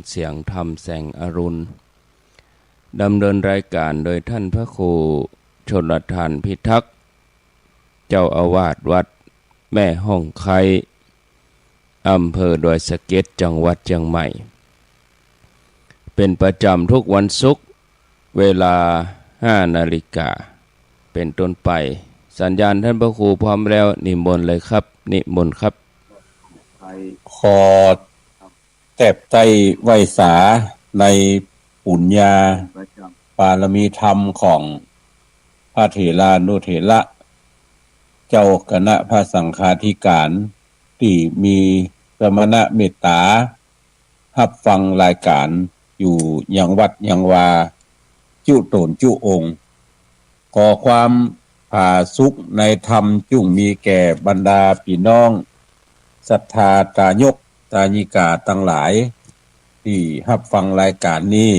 เสียงธรรมแสงอรุณดำเนินรายการโดยท่านพระครูชนทานพิทักษ์เจ้าอาวาสวัดแม่ห้องไคอำเภอดอยสะเก็ดจังหวัดเชียงใหม่เป็นประจำทุกวันศุกร์เวลา 5 นาฬิกาเป็นต้นไปสัญญาณท่านพระครูพร้อมแล้วนิมนต์เลยครับนิมนต์ครับขอแทบใจไวสาในปุญญาปารมีธรรมของพระเถรานุเถระเจ้าคณะพระสังฆาธิการที่มีสมณะเมตตารับฟังรายการอยู่ยังวัดยังวาจุโตนจุองค์ขอความผาสุขในธรรมจุงมีแก่บรรดาพี่น้องศรัทธาตายกตาญิกาทั้งหลายที่รับฟังรายการนี้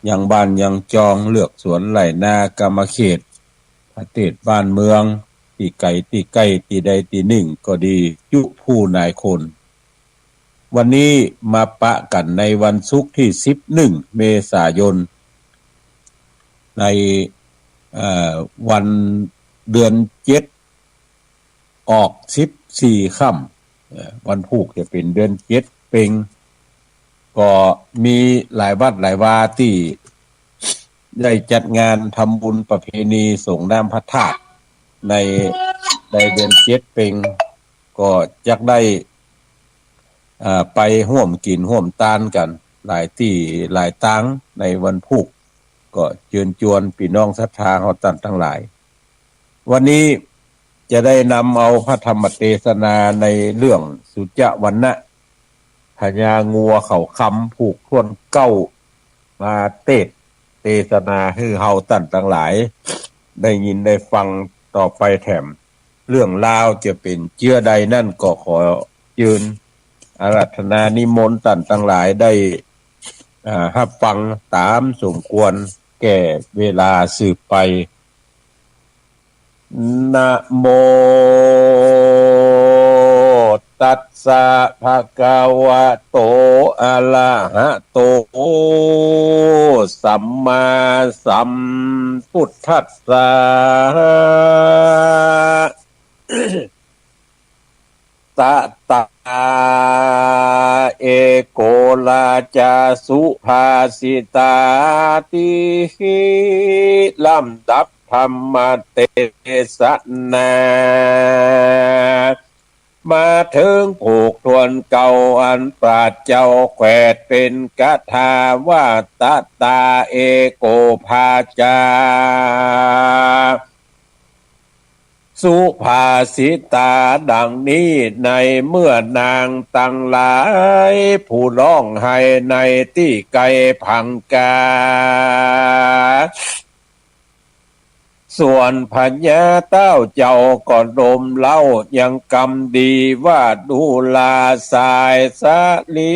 ยังบ้านยังจองเลือกสวนไหลนากรรมเขตประเทศบ้านเมืองที่ไกลที่ใกล้ที่ใดที่หนึ่งก็ดียุผู้นายคนวันนี้มาปะกันในวันศุกร์ที่11เมษายนในวันเดือน7ออก14ค่ำวันพุธจะเป็นเดือน7เป็งก็มีหลายวัดหลายวาที่ได้จัดงานทำบุญประเพณีส่งน้ำพระธาตุในเดือน7เป็งก็จักได้ไปร่วมกินร่วมทานกันหลายที่หลายตั้งในวันพุธก็เชิญชวนพี่น้องศรัทธาเฮาท่านทั้งหลายวันนี้จะได้นำเอาพระธรรมเทศนาในเรื่องสุจวรรณะพญางัวเขาคำผูกทวนเก้ามาเทศนาให้เฮาท่านทั้งหลายได้ยินได้ฟังต่อไปแถมเรื่องราวจะเป็นเจือใดนั่นก็ขอยืนอาราธนานิมนต์ท่านทั้งหลายได้รับฟังตามสมควรแก่เวลาสืบไปนะโมตัสสะภะคะวะโตอะระหะโตสัมมาสัมพุทธัสสะตะตาเอโกลาจาสุภาสิตาติลำดับธรรมเทศนามาถึงผูกทวนเก่าอันปราชเจ้าแขวดเป็นกถาว่าตะตาเอโกภาจาสุภาษิตาดังนี้ในเมื่อนางตั้งหลายผู้ร้องไห้ในที่ไกลพังกาส่วนพญาเต้าเจ้าก็ดมเล่ายังกำดีว่าดูลาสายสาลี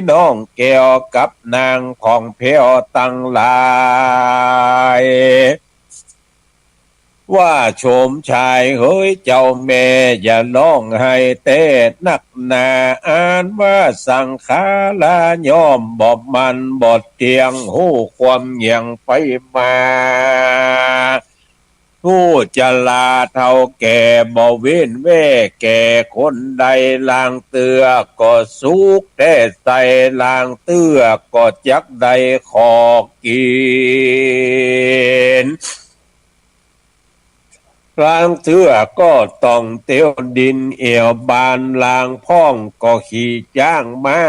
น้องแก้วกับนางผ่องแผ้วตั้งหลายว่าโฉมชายเฮ้ยเจ้าแม่อย่าร้องไห้เต้นักหนาอ่านว่าสังขาราย่อมบอบมันบดเตียงหูความยังไปมาผู้จะลาเท่าแก่บ่เว้นแว่แก่คนใดลางเตือก็สุกแต่ใส่ลางเตือก็จักใดขอกินลางเถื่อก็ต้องเตียวดินเอวบานลางพ่องก็ขี่จ้างมา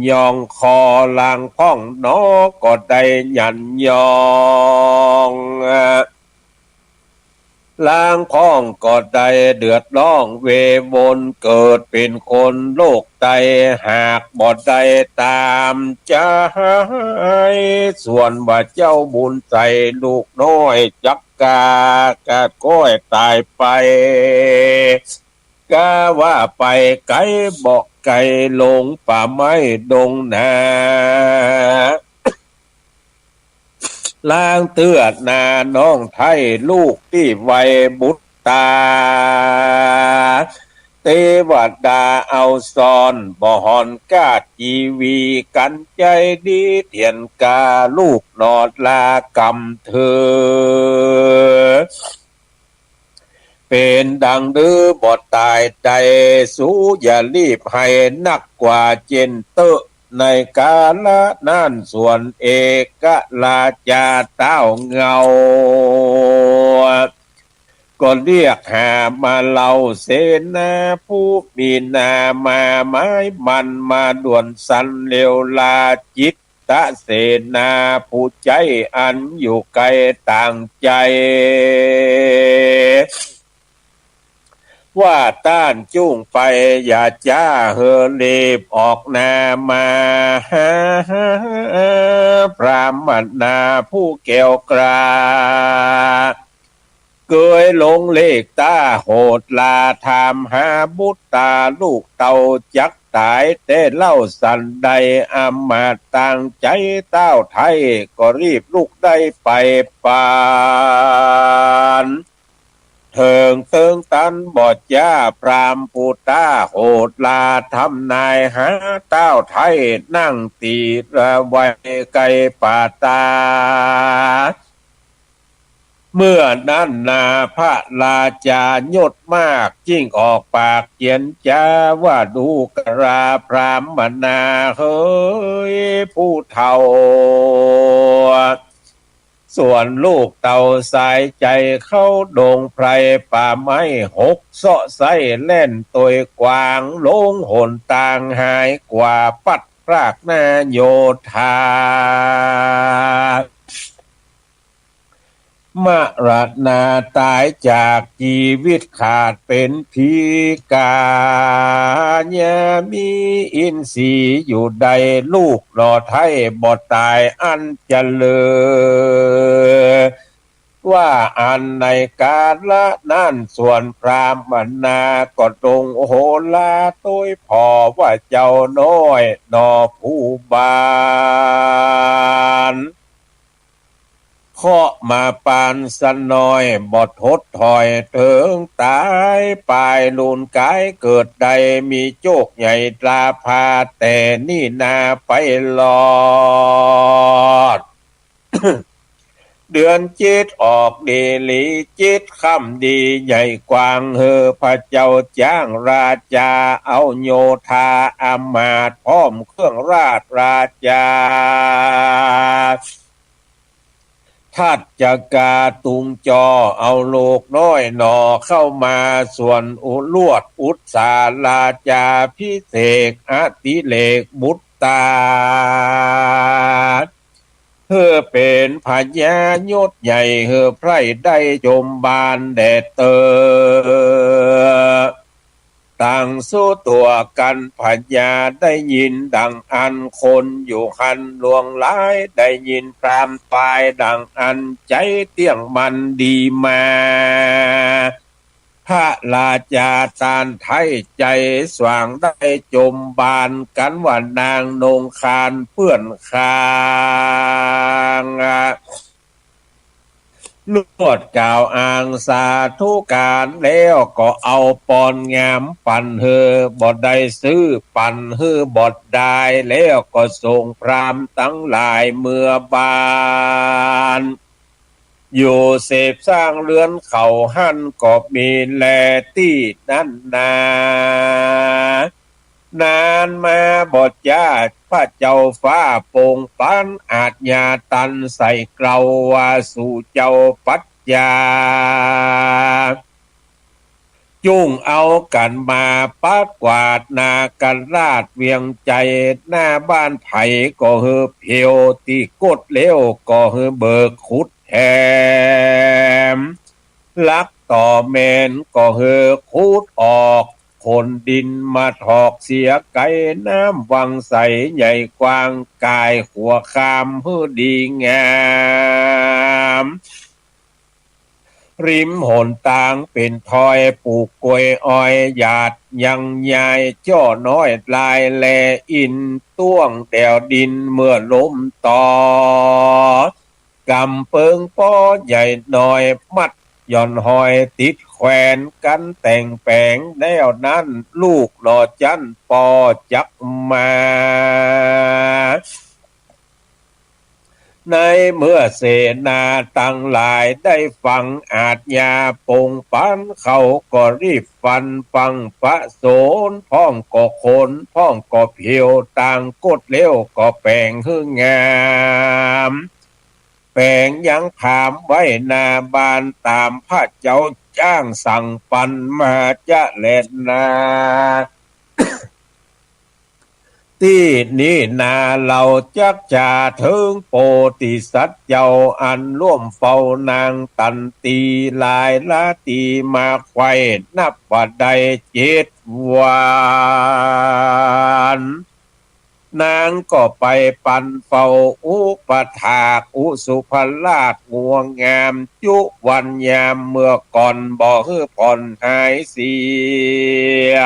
ยองคอลางพ่องน้อก็ได้หยันยองลางพ่องก็ได้เดือดร้องเววนเกิดเป็นคนโลกไตหากบ่ได้ตามใจส่วนว่าเจ้าบุญใจลูกน้อยจักกาก้อยตายไปกาว่าไปไกลบอกไกลลงป่าไม้ดงนาลางเตือดนาน้องไทยลูกที่ไวบุตรตาแต เทวดาเอาซอนบ่หอนกาดจีวีกันใจดีเถียนกาลูกนอดลากำเธอเป็นดังดื้อบอดตายใจสู้อย่ารีบให้นักกว่าเจนเตอในกาละนั่นส่วนเอกลาจาเต้าเงาก็เรียกหามาเล่าเสนาผู้มีนามาไม้มันมาด่วนสันเลวลาจิตตะเสนาผู้ใจอันอยู่ไกลต่างใจว่าต้านจุ้งไปอย่าจ้าเฮรีบออกนามาพรามนาผู้แก้วกราเกยลงเลขตาโหดลาถามหาบุตรตาลูกเต่าจักตายแต่เล่าสันใดอามาต่างใจเต้าไทยก็รีบลูกได้ไปปานเถิงเติงตันบอดยาพรามปูตาโหดลาทำนายหาเต้าไทยนั่งตีระไว้ไกลป่าตาเมื่อนั้นนาพระราชายศมากจิ้งออกปากเขียนจ้าว่าดูกราพรามนาเฮ้ยผู้เฒ่าส่วนลูกเต่าสายใจเข้าดงไพรป่าไม้หกเสาะไส้เล่นตัวกวางลงหนต่างหายกว่าปัดรากนาโยธามรณาตายจากชีวิตขาดเป็นพิการมีอินทรีย์อยู่ใดลูกหล่อไทยบ่ตายอันเจริญว่าอันในกาละนั่นส่วนพรามนาก็ตรงโหลาต้วยพอว่าเจ้าน้อยนอผู้บานเคาะมาปานสนอยบอดทดถอยเถิงตายปลายลูนกายเกิดใดมีโจกใหญ่ตราพาแต่นี่นาไปหลอด เดือนจิตออกดีลีจิตคำดีใหญ่กว้างเฮอพระเจ้าจ้างราชาเอาโยธาอามาตย์พร้อมเครื่องราชราชาทัดจักาตุงจอเอาโลกน้อยหนอเข้ามาส่วนอุลวดอุตสาลาจาพิเศษอติเลกบุตตาเฮอเป็นพญายศใหญ่เฮอไพร่ได้จมบานแดดเตอต่างสู้ตัวกันพญาได้ยินดังอันคนอยู่หันลวงหลายได้ยินพรามปลายดังอันใจเตี้ยงมันดีมาพระราชาตานไทยใจสว่างได้จมบานกันว่านางนงคานเปื้อนคางลวดกล่าวอ้างสาธุการแล้วก็เอาปอนงามปั่นเฮอบอดได้ซื้อปั่นเฮอบอดได้แล้วก็ส่งพรามตั้งหลายเมื่อบานอยู่เสพสร้างเรือนเขาหั่นก็มีแลที่นั่นนานมาบอดญาติพระเจ้าฟ้าโป่งปันอาจญาตันใส่เกลาว่าสู่เจ้าปัจจาจุ้งเอากันมาปัดกวาดนากันราดเวียงใจหน้าบ้านไผ่ก็เฮอเพียวตีกดเลี้ยวก็เฮอเบิกขุดแถมลักต่อเมนก็เฮอขุดออกคนดินมาถอกเสียไก่น้ำวังใสใหญ่กว้างกายหัวคามเพื่อดีงามริมหนต่างเป็นทอยปลูกกล้วยอ้อยหยาดยังใหญ่จ้อน้อยลายแลอินต้วงแดวดินเมื่อล้มต่อกำเปิงป้อใหญ่หน่อยมัด ย่อนหอยติดแขวนกันแต่งแปลงแล้วนั้นลูกหล่อจันปอจักมาในเมื่อเสนาตั้งหลายได้ฟังอาจยาปงปันเขาก็รีบฟันฟังพระโสนพ้องก็ขนพ้องก็เพียวต่างกดเลี้ยวก็แปลงหึ่งงามแปลงยังถามไว้นาบานตามพระเจ้าจ้างสั่งปันมาจะเล่นนาที่นี่นาเราจักจ่าถึงโปติสัตว์เจ้าอันร่วมเฝ้านางตันตีลายละตีมาไขว้นับว่าใด7 วันนางก็ไปปันเฝ้าอุปถากอุสุภราชงวงงามจุวันยามเมื่อก่อนบ่ฮื้อผ่อนหายเสีย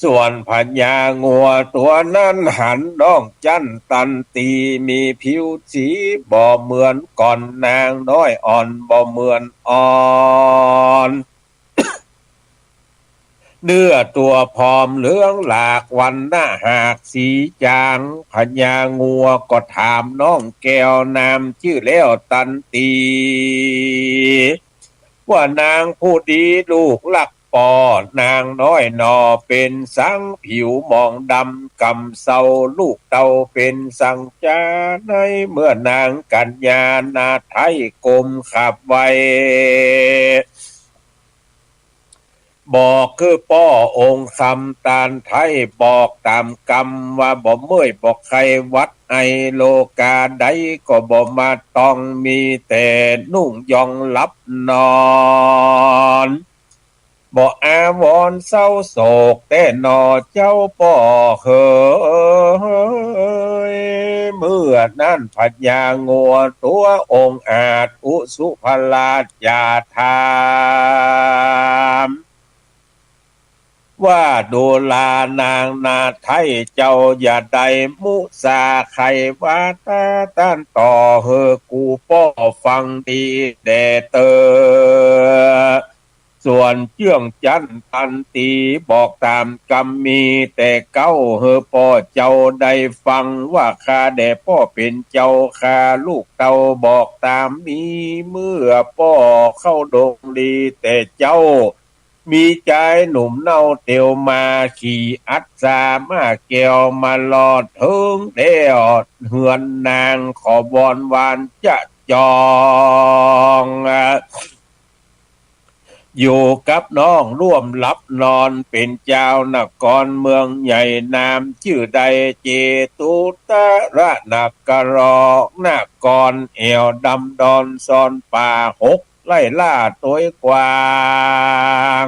ส่วนพญางัวตัวนั้นหันน้องจันตันตีมีผิวสีบ่เหมือนก่อนนางน้อยอ่อนบ่เหมือนอ่อนเนื้อตัวพร้อมเหลืองหลากวันหน้าหากสีจางพญางัวก็ถามน้องแก้วนามชื่อแล้วตันตีว่านางผู้ดีลูกหลักปอนางน้อยนอเป็นสังผิวมองดำกำเศร้าลูกเต่าเป็นสังจาในเมื่อนางกัญญานาไทยกลมขับไว้บอกคือป้อองค์คำตาลไทยบอกตามกรรมว่าบ่เมื่อยบอกใครวัดไอโลกาใดก็บ่มาต้องมีแต่นุ่งยองลับนอนบ่อาวรเศร้าโศกแต่นอเจ้าป่อเฮยเมื่อนั้นพญางัวตัวองค์อาจอุสุภราชยาถามว่าดูลานางนาไทยเจ้าอย่าได้มุสาไขว่าตาต้านต่อเฮอกูป้อฟังดีแด่เตอส่วนเจื่องจันทันตีบอกตามกรรมมีแต่เก้าเฮอพ่อเจ้าได้ฟังว่าข้าแด่พ่อเป็นเจ้าข้าลูกเต้าบอกตามนี้เมื่อพ่อเข้าดงดีแต่เจ้ามีใจหนุ่มเน่าเตียวมาขี่อัดสามาแก้วมาลอดถึงเดียวเฮือนนางขอบอนวานจะจองอยู่กับน้องร่วมหลับนอนเป็นเจ้านครเมืองใหญ่นามชื่อใดเจตุตระนกรอกนครเอวดำดอนซอนป่า6 ไล่ล่าตัวกวาง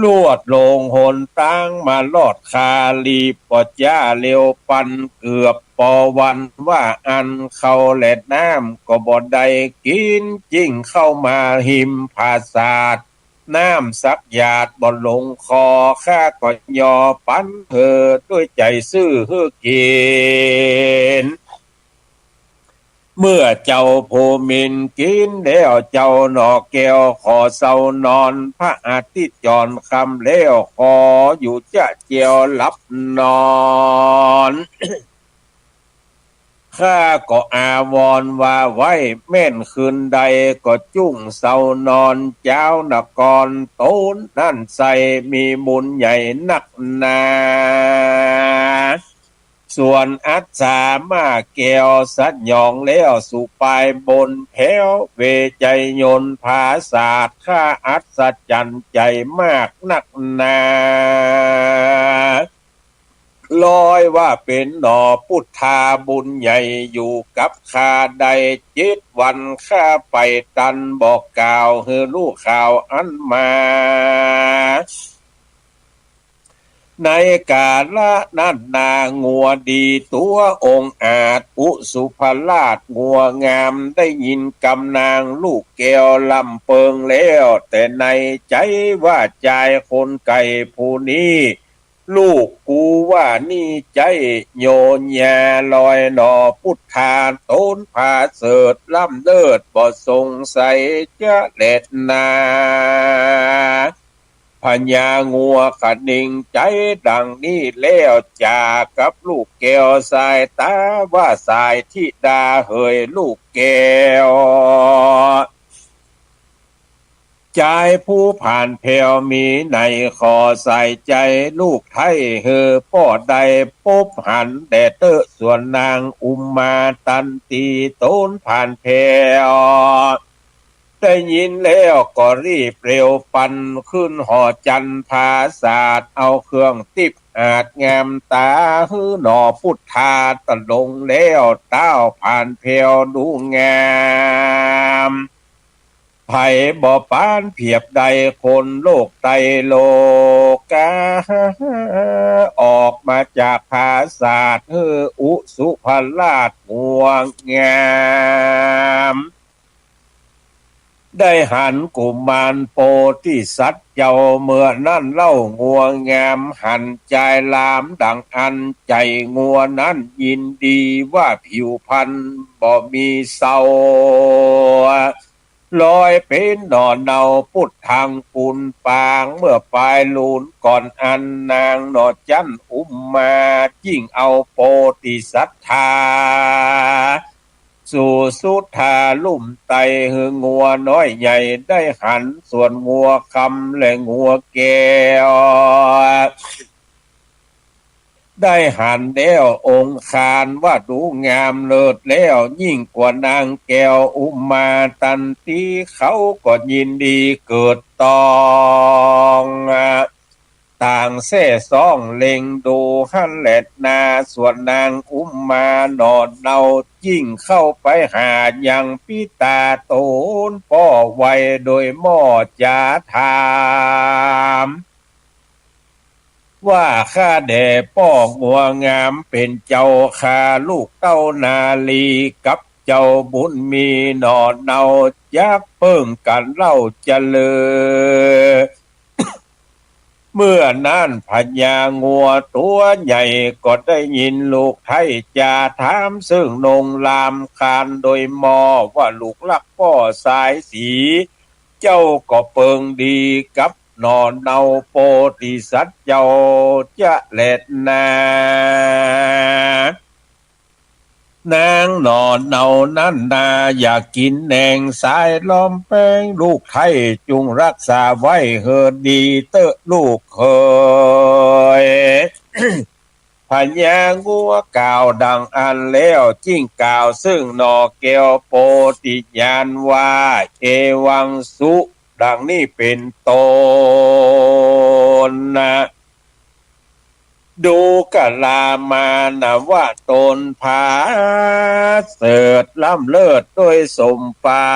ลวดลงหนตั้งมาลอดคาลีปอจ้าเร็วปันเกือบปอวันว่าอันเขาแหลดน้ำก็บ่ได้กินจิ้งเข้ามาหิมภาษาดน้ำสักหยาดบ่ลงคอข้าก็ยอปันเธอด้วยใจซื่อเฮือกินเมื่อเจ้าโพมินกินแล้วเจ้าหนอแก้วขอเศร้านอนพระอาทิตย์จรคำแล้วขออยู่จะเจียวหลับนอนข้าก็อาวรว่าไว้แม่นคืนใดก็จุ้งเศร้านอนเจ้านครโตนนั่นใส่มีบุญใหญ่นักหนาส่วนอัศสามาแก้วสัตยองแล้วสุปายบนแถวเวใจยนภาษาทข้าอัศจรรย์ใจมากนักหนาลอยว่าเป็นหนอพุทธาบุญใหญ่อยู่กับข้าใด7 วันข้าไปตันบอกกล่าวเฮอลูกข่าวอันมาในกาละนั้นนางัวดีตัวองค์อาจอุสุภราชงัวงามได้ยินกำนางลูกแก้วลำเปิงแล้วแต่ในใจว่าใจคนไก่ผู้นี้ ลูกกูว่านี่ใจโยนยาลอยหนอพุทธาต้นผาเสดล่ำเลิศบ่สงสัยจะเล็ดนาพญางัวกระดิ่งใจดังนี้แล้วจากกับลูกแก้วสายตาว่าสายที่ดาเฮยลูกแก้วใจผู้ผ่านเพลวมีในขอใส่ใจลูกไทยเฮอป้อใดพบหันแต่เตอส่วนนางอุมมาตันตีต้นผ่านเพลวได้ยินแล้วก็รีบเร็วปันขึ้นหอจันภาศาสตร์เอาเครื่องติบอาจงามตาฮือหนอพุทธาตะลงแล้วเต้าผ่านเพลวดูงามไผ่บ่ปานเพียบใดคนโลกไตโลกาออกมาจากภาศาสตร์เฮออุสุภราชงวงงามได้หันกุมารโพธิสัตว์เจ้าเมื่อนั่นเล่างัวงามหันใจลามดังอันใจงัวนั้นยินดีว่าผิวพรรณบ่มีเศร้าลอยเป็นหน่อเนาพุทธังปุนปางเมื่อปลายลูนก่อนอันนางหนอจันอุมมายิ่งเอาโพธิสัตธาสู่สุธาลุ่มไตหึงงัวน้อยใหญ่ได้หันส่วนงัวคำและงัวแก้วได้หันแล้วองค์คานว่าดูงามเลิศแล้วยิ่งกว่านางแก้วอุมมาตันตีเขาก็ยินดีเกิดตองต่างแซ่ซ่องเล็งดูหันแหลดนาส่วนนางอุมมาหนอดเนายิ่งเข้าไปหายังพิตาโตนป้อไวโดยหม้อจาถามว่าข้าแด่ป้องัวงามเป็นเจ้าข้าลูกเต้านาลีกับเจ้าบุญมีหนอดเนายักเพิ่งกันเล่าเจริญเมื่อนั้นพญางัวตัวใหญ่ก็ได้ยินลูกไทยจาถามซึ่งนงลามคานโดยมอว่าลูกลักพ่อสายสีเจ้าก็เปิงดีกับนอนเนาโพธิสัตว์เจ้าจะเล็ดนานางนอนเนานั้นนาอยากกินแหนงสายล้อมแป้งลูกไทยจุงรักษาไว้เฮิดดีเตอะลูกเคย พญางัวกล่าวดังอันแล้วจิ้งกล่าวซึ่งนอเกวโพธิญาณว่าเอวังสุดังนี้เป็นตนนะดูกะลามานะว่าตนผาเสดล้ำเลิศด้วยสมปา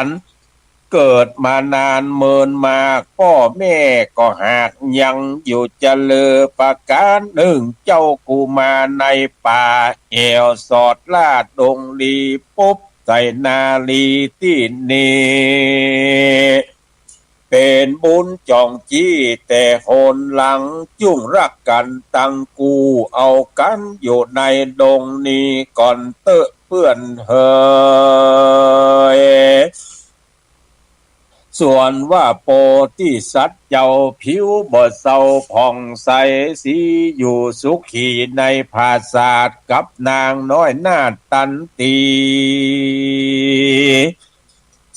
นเกิดมานานเมินมากพ่อแม่ก็หากยังอยู่เจริญประการหนึ่งเจ้ากูมาในป่าแอวสอดลาดดงลีปุ๊บใส่นาลีที่นี่เป็นบุญจองจี้แต่โหนหลังจุ่งรักกันตั้งกูเอากันอยู่ในดงนี้ก่อนเตอะเพื่อนเฮยส่วนว่าโพธิสัตว์เจ้าผิวบ่เศร้าผ่องใสสีอยู่สุขีในภาศาสกับนางน้อยนาตันตี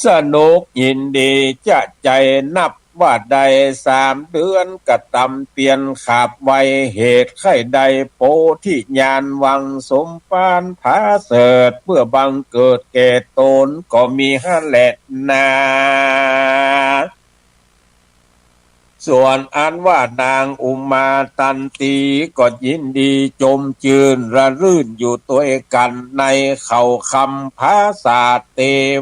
สนุกยินดีจะใจนับว่าใด3 เดือนกระตำเปลี่ยนขาบไวเหตุไข้ใดโพธิญาณวังสมปานผาเสดเพื่อบังเกิดแก่ตนก็มีห้าแหละนาส่วนอันว่านางอุมาตันตีก็ยินดีจมจืนระรื่นอยู่ตัวกันในเขาคำภาษาเท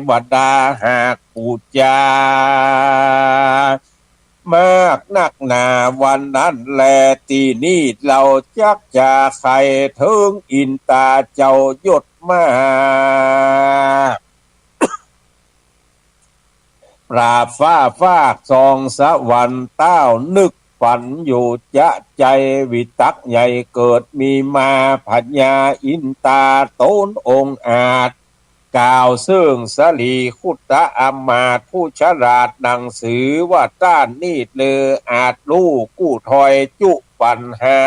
วดาหากปูจามากนักหนาวันนั้นแลตีนี้เราจักจะใครถึงอินตาเจ้ายศมาปราบฟ้าฟากซองสวรรค์เต้านึก ฝันอยู่จะใจวิตักใหญ่เกิดมีมาพัญญาอินตาโตนองค์อาจกล่าวซึ่งสลีคุตะอามาตย์ผู้ฉลาดหนังสือว่าต้านนีดเลออาจรู้กู้ถอยจุปัญหา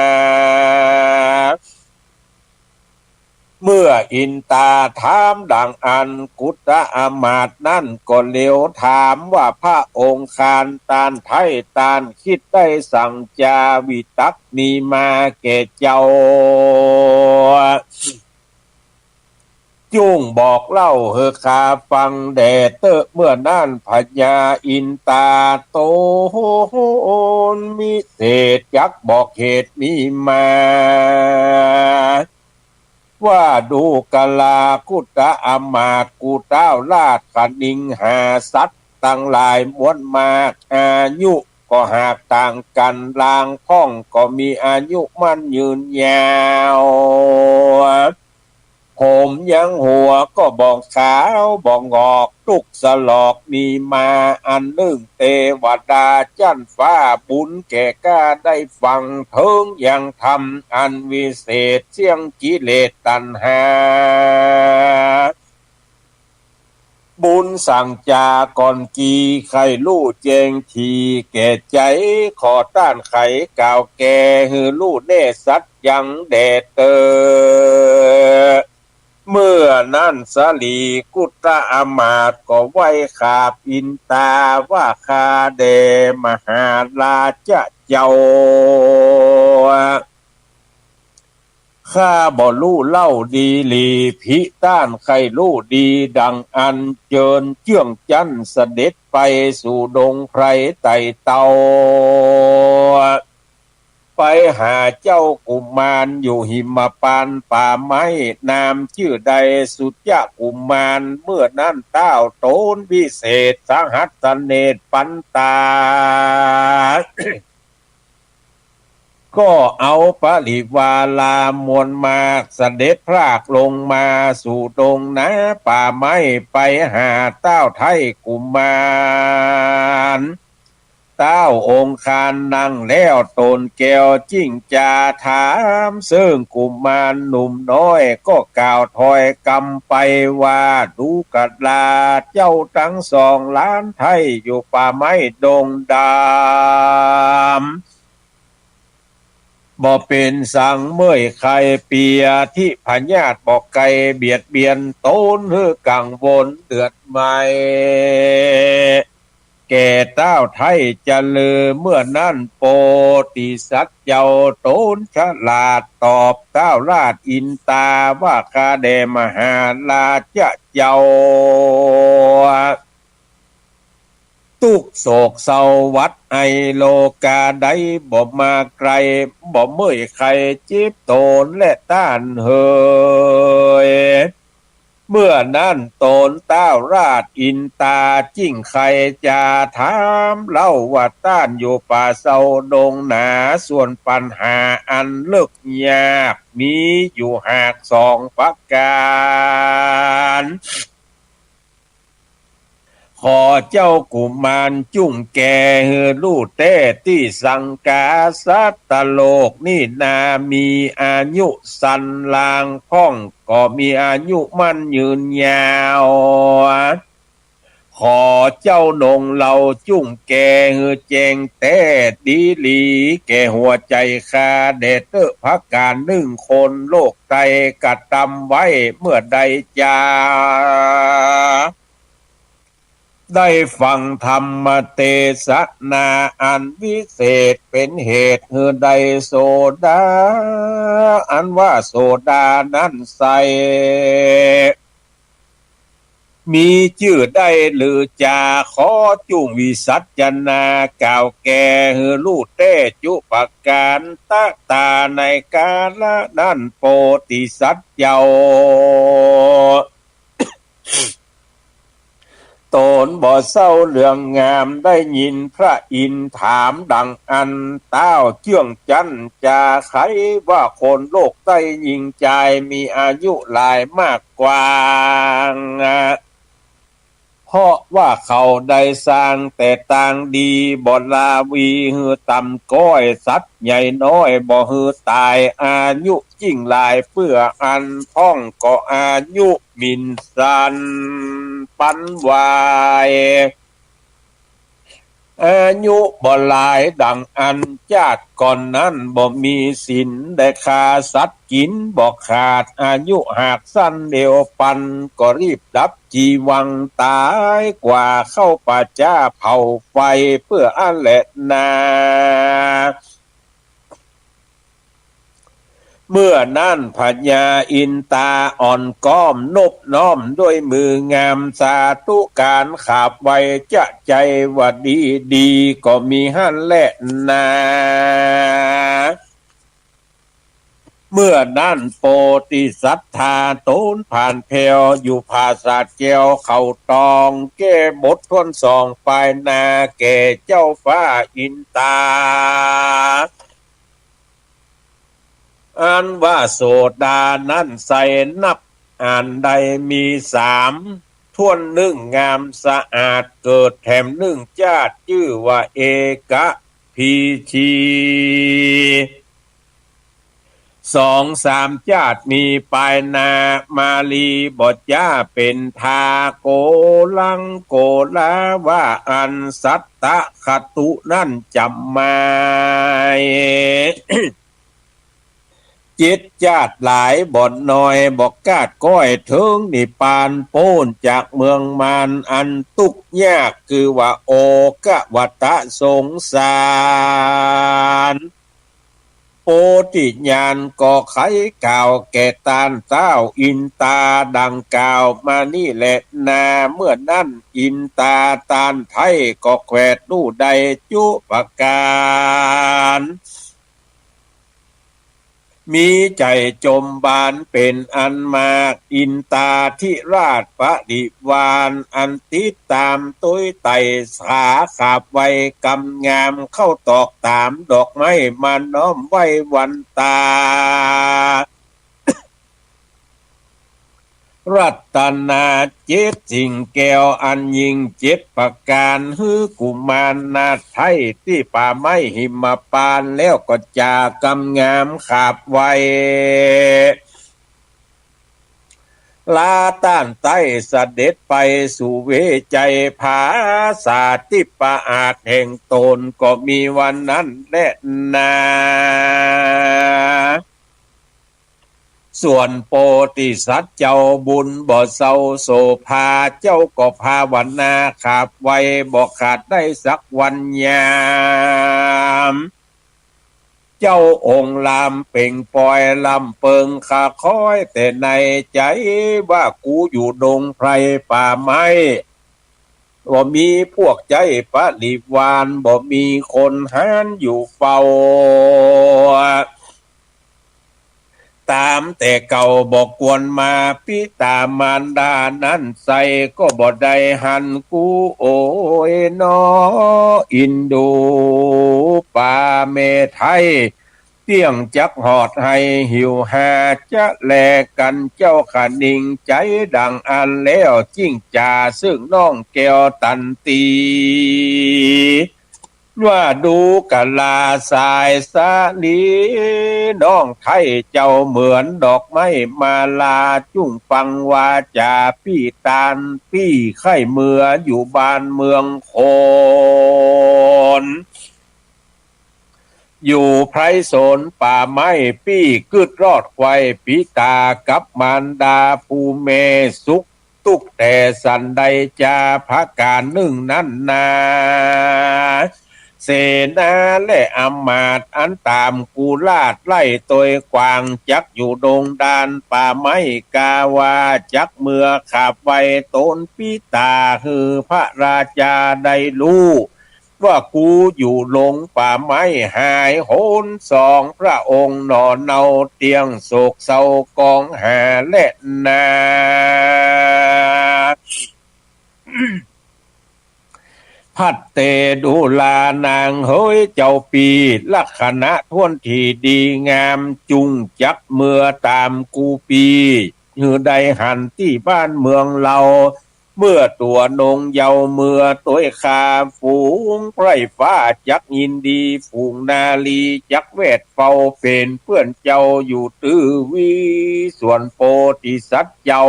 เมื่ออินตาถามดังอันกุตะอามาตย์นั่นก็เลี้ยวถามว่าพระองค์คานตานไทยตานคิดได้สั่งจาวิตักมีมาแก่เจ้าจุ้งบอกเล่าเฮอคาฟังแด่เตอเมื่อนั่นพญาอินตาโตนมิเศษยักบอกเหตุมีมาว่าดูกะลากุตะอามาตย์กูเต้าลาดขนิงหาสัตว์ตั้งหลายมวลมากอายุก็หากต่างกันลางพ้องก็มีอายุมั่นยืนยาวผมยังหัวก็บอกขาวบอกงอกตุกสลอกมีมาอันหนึ่งเทวดาจันฟ้าบุญแก่กล้าได้ฟังเทิงยังทำอันวิเศษเสี่ยงกิเลสตัณหาบุญสั่งจาก่อนกีใครลู่เจงทีแก่ใจขอต้านไขก่าวแก่ฮือลู่เนสัตยังแดดเตอเมื่อนั้นสลีกุตะอามาตย์ก็ไว้ขาบอินตาว่าคาเดมหาราชเจ้าข้าบ่รู้เล่าดีหลีพิต้านใครรู้ดีดังอันเจิญเจื่องจันเสด็จไปสู่ดงไพรไต่เตาไปหาเจ้ากุมารอยู่หิมพานต์ป่าไม้นามชื่อใดสุจยกุมารเมื่อนั้นเต้าโตนวิเศษสหัสเนตรปันตา ก็เอาปริวาลามวลมากเสด็จพรากลงมาสู่ดงนาป่าไม้ไปหาเต้าไทยกุมารเต้าองค์คานนั่งแล้วตนแก้วจิ้งจาถามซึ่งกุมารหนุ่มน้อยก็กล่าวถอยกำไปว่าดูกัดลาเจ้าทั้งสองล้านไทยอยู่ป่าไม้ดงดามบ่เป็นสังเมื่อยใครเปียที่พญาติบอกไกเบียดเบียนโตนหรือกังวลเดือดไม่แก่เต้าไทยจะลือเมื่อนั้นโปติสัตว์เจ้าโตนฉลาดตอบเต้าราชอินตาว่าคาเดมหาราชเจ้าทุกโศกเศร้าวัดไอโลกาใดบ่มาไกลบ่เมื่อยใครจิบโตนและต้านเฮยเมื่อนั้นโตนเต้าราชอินตาจิ้งใครจะถามเล่าว่าต้านอยู่ป่าเศร้าดงหนาส่วนปัญหาอันเลิกยากมีอยู่หากสองประการขอเจ้ากุมารจุ้งแก่เฮอลู่เต้ที่สังกาสัตตโลกนี่นามีอายุสันลางพ้องก็มีอายุมั่นยืนยาวขอเจ้าดงเราจุ้งแก่เฮอแจงเต้ดีหลีแก่หัวใจคาเดเตอพักการหนึ่งคนโลกไตกัดตำไว้เมื่อใดจาได้ฟังธรรมเทศนาอันวิเศษเป็นเหตุเฮือใดโสดาอันว่าโสดานั้นใสมีชื่อได้หรือจาขอจุงวิสัชนาก่าวแก่เฮือลู่เต้จุปการตะตาในกาละนั้นโปติสัตเจ้าตนบ่เศร้าเรื่องงามได้ยินพระอินทร์ถามดังอันเต้าเจื่องจันจาไขว่าคนโลกใต้ยิงใจมีอายุหลายมากกว่า เพราะว่าเขาได้สร้างแต่ต่างดีบ่ลาวีหือต่ำก้อยสัตว์ใหญ่น้อยบ่หือตายอายุยิ่งหลายเพื่ออันพ้องก็อายุมินสันปันวายอายุบ่หลายดังอันญาติก่อนนั้นบ่มีศีลได้ฆ่าสัตว์กินบ่ขาดอายุหากสั้นเดียวปันก็รีบดับจีวังตายกว่าเข้าป่าจ้าเผาไฟเพื่ออันแหละนาเมื่อนั่นพญาอินตาอ่อนก้อมนบน้อมด้วยมืองามสาธุการขาบไว้จะใจว่าดีดีก็มีหั่นแหละนาเมื่อนั่นโปติศรัทธาโตนผ่านเพลอยู่ภาษาเจียวเขาตองแก้บททวนสองปลายนาแก่เจ้าฟ้าอินตาอ่านว่าโสดานั้นใส่นับอ่านใดมีสามทวนหนึ่งงามสะอาดเกิดแถมหนึ่งจาดชื่อว่าเอกะพีชีสองสามจาดมีปลายนามาลีบทย่าเป็นทาโกลังโกลาว่าอันสัตตะขตุนั่นจำมา จิตญาติหลายบ่อนน้อยบอกกาดก้อยถึงนิปานโป้นจากเมืองมานอันตุกยากคือว่าโอกะวัตะสงสารโปติญาณก็ไขกล่าวแก่ตานเต้าอินตาดังกล่าวมานี่แหละนาเมื่อนั้นอินตาตานไทยก็แขวดดูใดจุปการมีใจจมบานเป็นอันมากอินตาธิราชปฏิวานอันติดตามตุ้ยไตขาขาบไว้กำงามเข้าตอกตามดอกไม้มาน้อมไว้วันตารัตนาเจ็ดสิ่งแก้วอันยิ่งเจ็ดประการฮือกุมารนาไทยที่ป่าไม้หิมปานแล้วก็จากำงามขาบไว้ลาต้านไต้เสด็จไปสู่เวใจผาสาติปะอาจแห่งตนก็มีวันนั้นแน่นาส่วนโปติสัตว์เจ้าบุญบ่เศร้าโสภาเจ้าก็ภาวนาขาบไว้บ่ขาดได้สักวันยามเจ้าองค์ลามเป่งปล่อยลำเปิงขาคอยแต่ในใจว่ากูอยู่ดงไพรป่าไม้บ่มีพวกใจปะลิวานบ่มีคนหานอยู่เฝ้าตามแต่เก่าบอกกวนมาพิตามารดานั้นใส่ก็บ่ได้หันกูโอ้ยนออินดูป่าเมไทยเตี้ยงจักหอดให้หิวหาจะแลกันเจ้าขนิ่งใจดังอันแล้วจิ้งจ่าซึ่งน้องแก้วตันตีว่าดูกะลาสายสาลีน้องไทยเจ้าเหมือนดอกไม้มาลาจุ่งฟังวาจาพี่ตาลพี่ไข่เมืออยู่บ้านเมืองโคนอยู่ไพรสนป่าไม้ปี้กึดรอดไว้ปีตากับมารดาภูเมสุขตุกแต่สันใดจาพระการหนึ่งนั้นนาเสนาและอำมาตย์อันตามกูลาดไล่ตัวกวางจักอยู่ดงดานป่าไม้กาวาจักเมื่อขาบไว้ตนปิตาคือพระราชาได้รู้ว่ากูอยู่ลงป่าไม้หายโหนสองพระองค์นอนเนาเตียงโศกเศร้ากองหาและนาพัดเตดูลานางเฮ้ยเจ้าปีลักษณะท่วนที่ดีงามจุงจักเมื่อตามกูปีหือใดหันที่บ้านเมืองเรา เมื่อตัวนงเยาเมื่อตัวคาฝูงไพร่ฟ้าจักยินดีฝูงนาลีจักเวทเฝ้าเป็นเพื่อนเจ้าอยู่ตื้อวีส่วนโพธิสัตว์เจ้า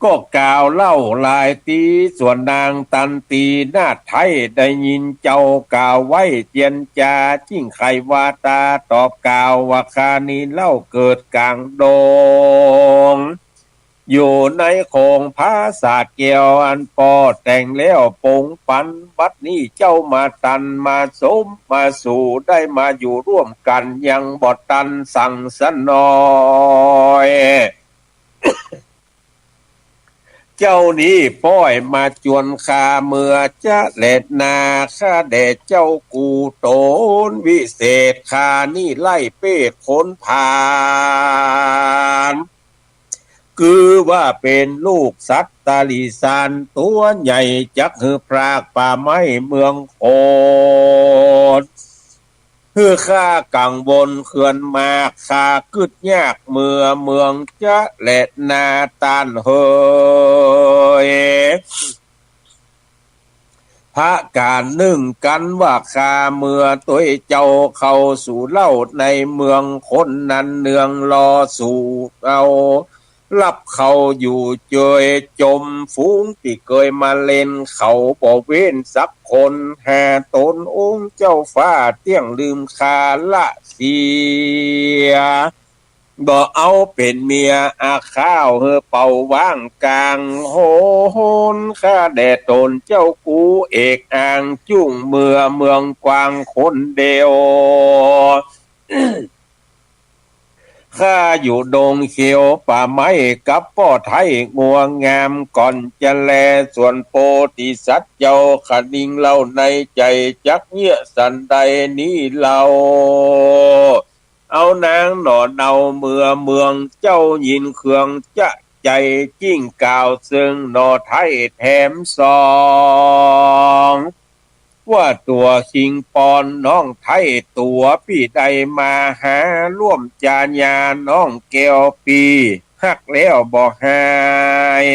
ก็กล่าวเล่าลายตีส่วนนางตันตีนาไทยได้ยินเจ้ากล่าวไว้เจียนจาจิ้งไขวาตาตอบกล่าวว่าคานีเล่าเกิดกลางดงอยู่ในโคงพระศาสตร์เกี่ยวอันปอแต่งแล้วปงปันบัดนี้เจ้ามาตันมาสมมาสู่ได้มาอยู่ร่วมกันยังบอดตันสั่งสนอยเจ้านี้ป้อยมาจวนคาเมื่อจะเล็ดนาข้าแด่เจ้ากูโตนวิเศษคานี่ไล่เป้คนผ่านคือว่าเป็นลูกสัตตาลิสานตัวใหญ่จักหือพรากป่าไม้เมืองโคดคือข้ากังวลเขื่อนมากข้ากึดยากเมืองจะแหละนาตานเฮยพระการนึ่งกันว่าคาเมื่อตัวเจ้าเข้าสู่เล่าในเมืองคนนั้นเนืองรอสู่เอารับเขาอยู่เจยจมฝูงที่เคยมาเล่นเขาบ่เว้นสักคนหาตนองค์เจ้าฟ้าเตี้ยงลืมคาละเสียบ่เอาเป็นเมียอาข้าวเฮอเป่าว่างกลางโหนข้าแด่ตนเจ้ากูเอกอ่างจุ่งเมืองกวางคนเดียวข้าอยู่ดงเขียวป่าไม้กับป้อไทยงัวงามก่อนจะแลส่วนโพธิสัตว์เจ้าขดิ่งเล่าในใจจักเงี่ยสันใดนี้เราเอานางหน่อเนาเมืองเจ้ายินเคืองจะใจจิ้งกล่าวซึ่งหน่อไทยแถมสองว่าตัวคิงปอนน้องไทยตัวพี่ใดมาหาร่วมจาญาน้องแก้วปีฮักแล้วบ่หาย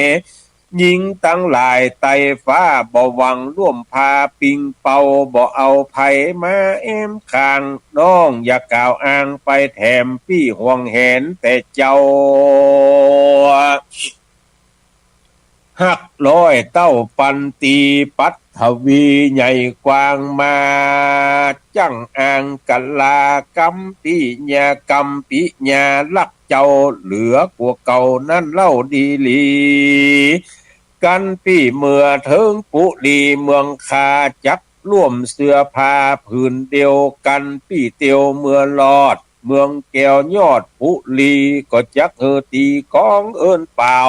ยิงตั้งหลายไตฟ้าบ่หวังร่วมพาปิงเป่าบ่เอาไผมาเอ็มคางน้องอย่ากล่าวอ้างไปแถมพี่ห่วงเห็นแต่เจ้าหักร้อยเต้าปันตีปัทวีใหญ่กว้างมาจังอ่างกัลากัมปิญากัมปิญาลักเจ้าเหลือกว่าเก่านั่นเล่าดีลีกันพี่เมื่อถึงปุรีเมืองคาจักร่วมเสื้อผ้าผืนเดียวกันพี่เตียวเมื่อลอดเมืองแก้วยอดปุรีก็จักตีกองเอิ้นเปล่า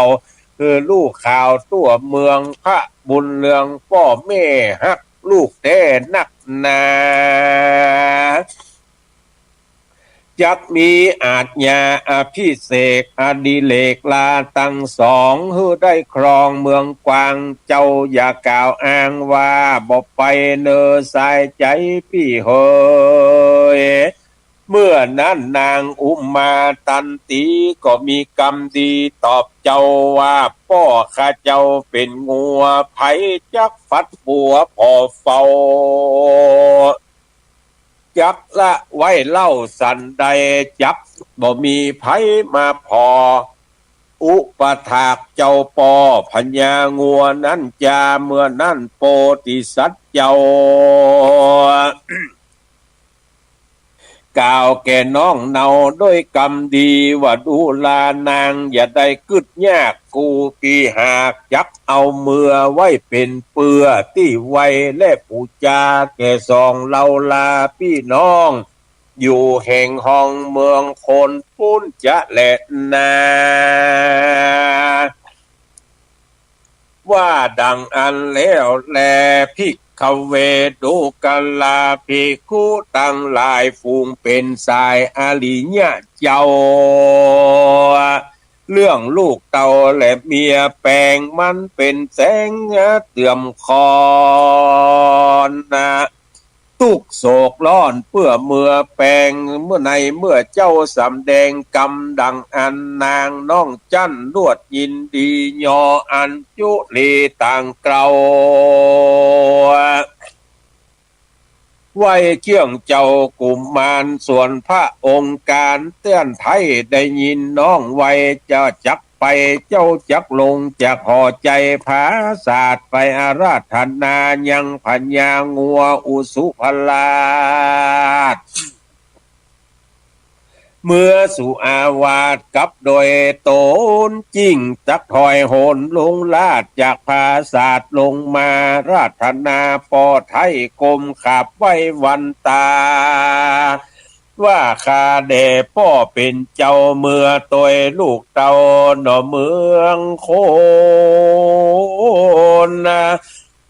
คือลูกข่าวตัวเมืองพระบุญเรืองพ่อแม่ฮักลูกแต่นักนาจักมีอาจญาอภิเษกอดิเลกลาตั้งสองฮือได้ครองเมืองกวางเจ้าอย่ากล่าวอ้างว่าบ่ไปเนอสายใจพี่เฮยเมื่อนั้นนางอุมมาตันตีก็มีกรรมดีตอบเจ้าว่าพ่อข้าเจ้าเป็นงัวไผจักฟัดบัวพอเฝ้าจักละไว้เล่าสันใดจักบ่มีไผมาพออุปถากเจ้าปอพญางัวนั้นจาเมื่อนั้นโพธิสัตว์เจ้ากล่าวแก่น้องเนาด้วยกรรมดีว่าดูลานางอย่าได้กึดยากกูปีหากจักเอาเมื่อไว้เป็นเปื้อที่ไว้และปูจาแก่สองเล่าลาพี่น้องอยู่แห่งห้องเมืองคนปุ้นจะแหละนาว่าดังอันแล้วแลพิกขเวดูกัลลาภิกขุตั้งหลายฝูงเป็นสายอริยะเจ้าเรื่องลูกเต่าและเมียแปลงมันเป็นแสงเตื่อมคอนนะ ตุกโศกร้อนเพื่อเมื่อแปลงเมื่อในเมื่อเจ้าสำแดงกำดังอันนางน้องจันลวดยินดียออันจุลีต่างเกลาไว้เกี่ยงเจ้ากุมมารส่วนพระองค์การเตือนไทยได้ยินน้องไว้จะจักไปเจ้าจักลงจากห่อใจผาศาสตร์ไปอาราธนายังพัญญางัวอุสุพลาชเมื่อสู่อาวาสกับโดยโตนจิ้งจักถอยโหนลงลาดจากภาศาสตร์ลงมาราธนาปอไทยกรมขับไว้วันตาว่าข้าเดพ่อเป็นเจ้าเมื่อตัวลูกเต่าหน่อเมืองโคนนะ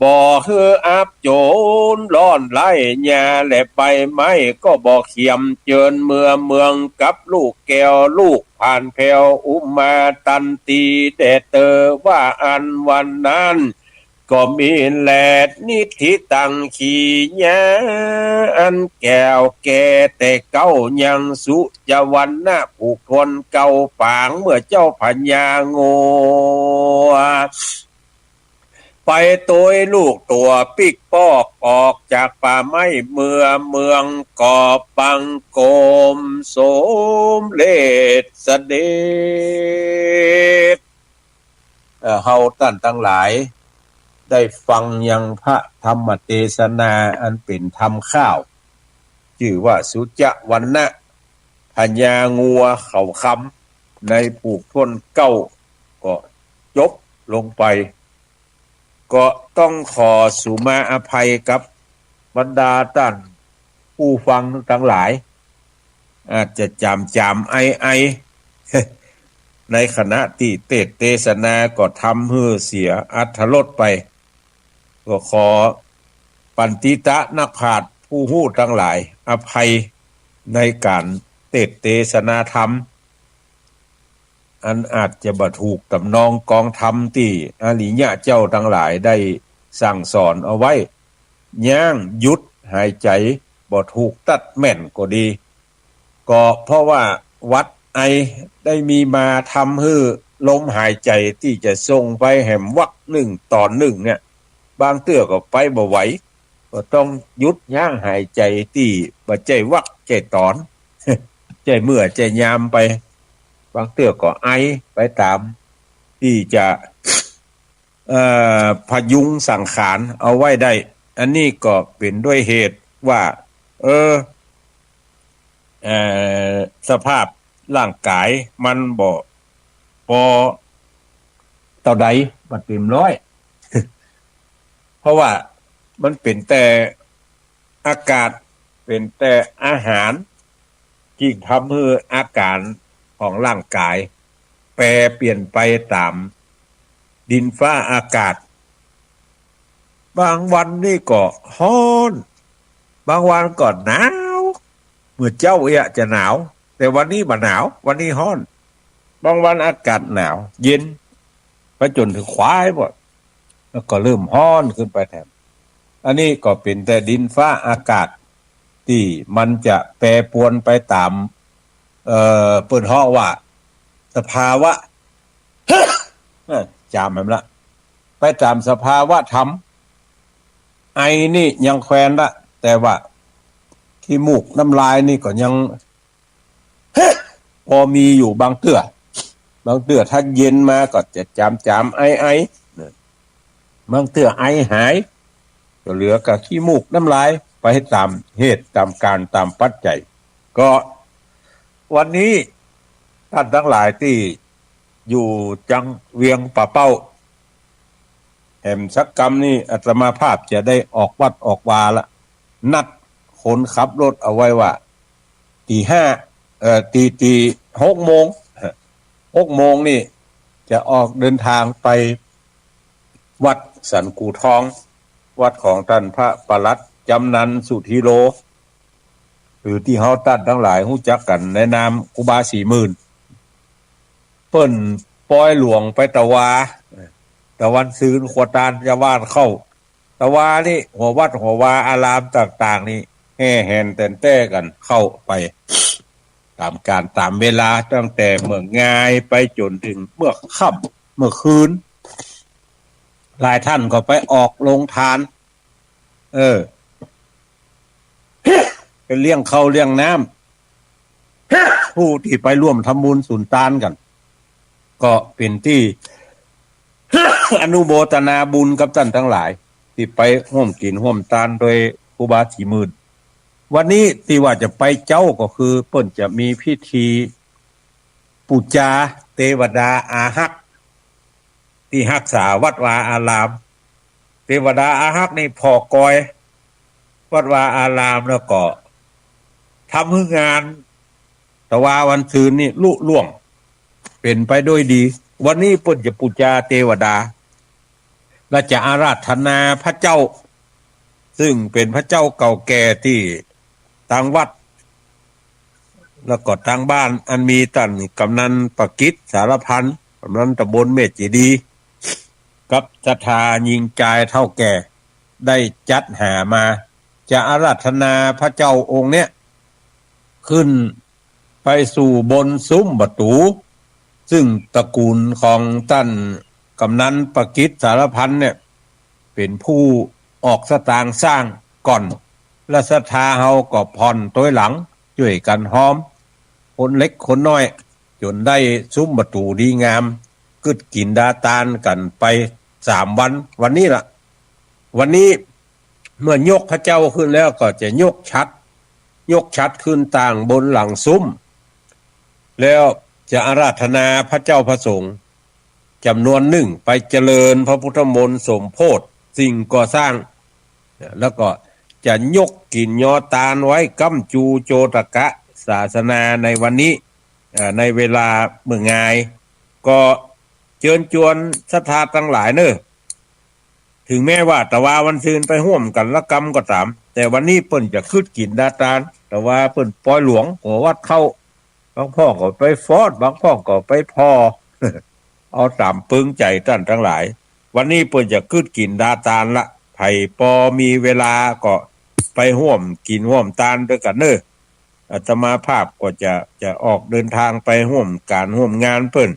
บ่คืออับโจรร้อนไล่ยาและใบไม้ก็บอกเขียมเจินเมืองกับลูกแก้วลูกผ่านแผ่วอุมาตันตีเดเตอว่าอันวันนั้นก็มีแลดนิธิตังขีญาอันแก้วแก่แต่เก้ายังสุจวันนะผูกทนเก่าปางเมื่อเจ้าพญาโงไปตัวลูกตัวปิกปอกออกจากป่าไม้เมืองก่อปังโกมโสมเลศเสด็จเฮาท่านทั้งหลายได้ฟังยังพระธรรมเทศนาอันเป็นธรรมข้าวชื่อว่าสุจวันนะพญางัวเขาคำในปลูกทนเก้าก็จบลงไปก็ต้องขอสุมาอภัยกับบรรดาท่านผู้ฟังทั้งหลายอาจจะจำไอ ในขณะที่เทศนาก็ทำให้เสียอรรถรสไปก็ขอปันติตะนักปราชญ์ผู้ฮู้ทั้งหลายอภัยในการเทศนาธรรมอันอาจจะบ่ถูกตำนองกองธรรมที่อริยะเจ้าทั้งหลายได้สั่งสอนเอาไว้ย่างหยุดหายใจบ่ถูกตัดแม่นก็ดีก็เพราะว่าวัดไอได้มีมาทำให้ลมหายใจที่จะส่งไปแห่มวักหนึ่งตอนหนึ่งเนี่ยบางเตื้อก็ไปบ่ไหวก็ต้องหยุดย่างหายใจที่บ่ใจวักใจตอน ใจเมื่อใจยามไปบางเตื้อก็ไอไปตามที่จะพยุงสังขารเอาไว้ได้อันนี้ก็เป็นด้วยเหตุว่าสภาพร่างกายมันบ่พอเท่าใดมันเต็มร้อย เพราะว่ามันเป็นแต่อากาศเป็นแต่อาหารที่ทำให้อาการของร่างกายแปรเปลี่ยนไปตามดินฟ้าอากาศบางวันนี่ก็ร้อนบางวันก็หนาวเมื่อเจ้าจะหนาวแต่วันนี้บ่หนาววันนี้ร้อนบางวันอากาศหนาวเย็นไปจนถึงควายหมดแล้วก็เริ่มร้อนขึ้นไปแถมอันนี้ก็เป็นแต่ดินฟ้าอากาศที่มันจะแปรปรวนไปตามเปิดห้องว่าสภาวะ จามมันละไปตามสภาวะธรรมไอนี่ยังแควนละแต่ว่าขี้มูกน้ำลายนี่ก็ยัง พอมีอยู่บางเตื้อถ้าเย็นมาก็จะจามไอบางเตื้อไอหายก็เหลือกับขี้มูกน้ำลายไปตามเหตุตามการตามปัจจัยก็วันนี้ท่านทั้งหลายที่อยู่จังเวียงป่าเป้าแห่มสักกรรมนี่อาตมาภาพจะได้ออกวัดออกวาละนัดคนขับรถเอาไว้ว่าตี6 โมงนี่จะออกเดินทางไปวัดสันกูทองวัดของท่านพระปลัดจำนันสุธีโลหรือที่เฮาตัดทั้งหลายรู้จักกันในนามครูบา40,000เปิ้นปล่อยหลวงไปตะวันซืนขวตานจะว่านเข้า แต่ว่านี่หัววัดหัววาอารามต่างๆนี่แห่แหนเต้นเต้กันเข้าไปตามการตามเวลาตั้งแต่เมื่องายไปจนถึงเมื่อค่ำเมื่อคืนหลายท่านก็ไปออกลงทานเป็นเลี้ยงข้าวเลี้ยงน้ำผู้ที่ไปร่วมทำบุญสุนทานกันก็เป็นที่ อนุโมทนาบุญกับท่านทั้งหลายที่ไปร่วมกินร่วมทานโดยครูบาสีมื่นวันนี้ที่ว่าจะไปเจ้าก็คือเปิ้นจะมีพิธีปูจาเทวดาอาหักที่รักษาวัดวาอารามเทวดาอาหักนี่พอกอยวัดวาอารามแล้วก็ทำให้งานแต่ว่าวันคืนนี่ลุล่วงเป็นไปด้วยดีวันนี้เปิ้นจะปูจาเทวดาและจะอาราธนาพระเจ้าซึ่งเป็นพระเจ้าเก่าแก่ที่ทางวัดแล้วก็ทางบ้านอันมีท่านกำนันประกิตสารพันธ์กำนันตำบลเมฆเจดีย์กับศรัทธายิงใจเท่าแก่ได้จัดหามาจะอาราธนาพระเจ้าองค์เนี้ยขึ้นไปสู่บนซุ้มประตูซึ่งตระกูลของท่านกำนันประกิตสารพันธ์เนี่ยเป็นผู้ออกสตางค์สร้างก่อนและศรัทธาเฮาก็ผ่อนตัวหลังช่วยกันหอมคนเล็กคนน้อยจนได้ซุ้มประตูดีงามกึดกินดาตานกันไป3 วันวันนี้ล่ะวันนี้เมื่อยกพระเจ้าขึ้นแล้วก็จะยกชัดขึ้นต่างบนหลังซุ้มแล้วจะอาราธนาพระเจ้าพระสงฆ์จำนวน1ไปเจริญพระพุทธมนต์สมโพธิสิ่งก่อสร้างแล้วก็จะยกกินยอตานไว้กัมจูโจตกะศาสนาในวันนี้ในเวลาเมื่องายก็เชิญชวนศรัทธาทั้งหลายเนอะถึงแม้ว่าแต่ว่าวันซืนไปห่วมกันละกรรมก็ตามแต่วันนี้เปิ้นจะคืดกินดาตานแต่ว่าเปิ้นปล่อยหลวงหัววัดเข้าบางพ่อก็ไปฟอดบางพ่อก็ไปพอ เอาตามปึงใจท่านทั้งหลายวันนี้เปิ้นจะคืดกินดาตานละไผ่ปอมีเวลาก็ไปห่วมกินห่วมตานด้วยกันเนอะอาตมาภาพก็จะออกเดินทางไปห่วมการห่วมงานเปิ้น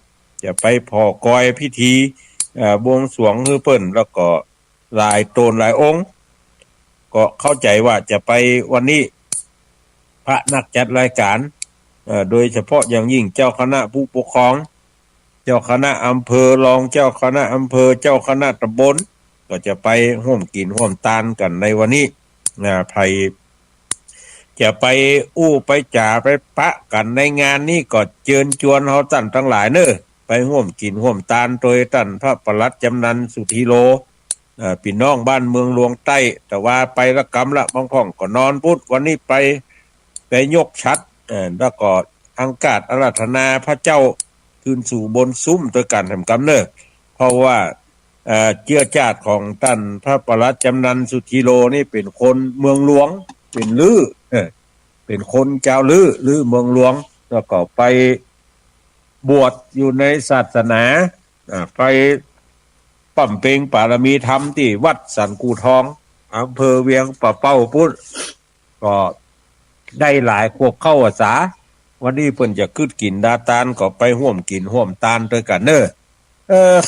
จะไปพอกอยพิธีบวงสรวงคือเปิ้นแล้วก็หลายตนหลายองค์ก็เข้าใจว่าจะไปวันนี้พระนักจัดรายการโดยเฉพาะอย่างยิ่งเจ้าคณะผู้ปกครองเจ้าคณะอำเภอรองเจ้าคณะอำเภอเจ้าคณะตำบลก็จะไปร่วมกินร่วมทานกันในวันนี้ไผจะไปไปจ่าไปปะกันในงานนี้ก็เชิญชวนเฮาท่านทั้งหลายเนอะไปร่วมกินร่วมทานโดยท่านพระปลัดจำนันสุธีโลพี่น้องบ้านเมืองหลวงใต้แต่ว่าไปละกรรมละบางพ่องก็นอนพุธวันนี้ไปยกชัดแล้วก็อังกาศอาราธนาพระเจ้าขึ้นสู่บนซุ้มโดยการทำกรรมเนอะเพราะว่าเจื้อจาดของท่านพระปลัดจำนันสุธีโลนี่เป็นคนเมืองหลวงเป็นลือเป็นคนเจ้าลือเมืองหลวงแล้วก็ไปบวชอยู่ในศาสนาไปปั่มเปงปารมีธรรมที่วัดสันกูทองอำเภอเวียงป่าเป้าพุทธก็ได้หลายขวบเข้าอาสาวันนี้เพิ่นจะคืดกินดาตานก็ไปห่วมกินห่วมตานด้วยกันเนอะ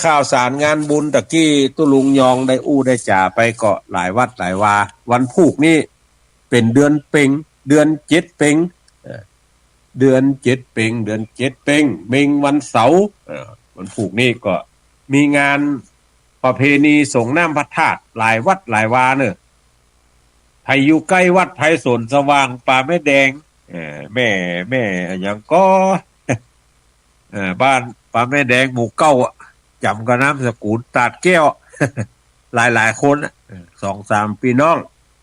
ข่าวสารงานบุญตะกี้ตุลุงยองได้ได้จ่าไปเกาะหลายวัดหลายวาวันผูกนี่เป็นเดือนเพ็งเดือน7เพ็งเดือน7เพ็งเพ็งวันเสาร์วันผูกนี่ก็มีงานประเพณีส่งน้ำพระธาตุหลายวัดหลายวาเนอะไผอยู่ใกล้วัดไผสนสว่างป่าแม่แดงแม่อย่างก็บ้านป่าแม่แดงหมู่เก้าจำกับน้ำสกุลตาดแก้ว หลายคน2-3พี่น้อง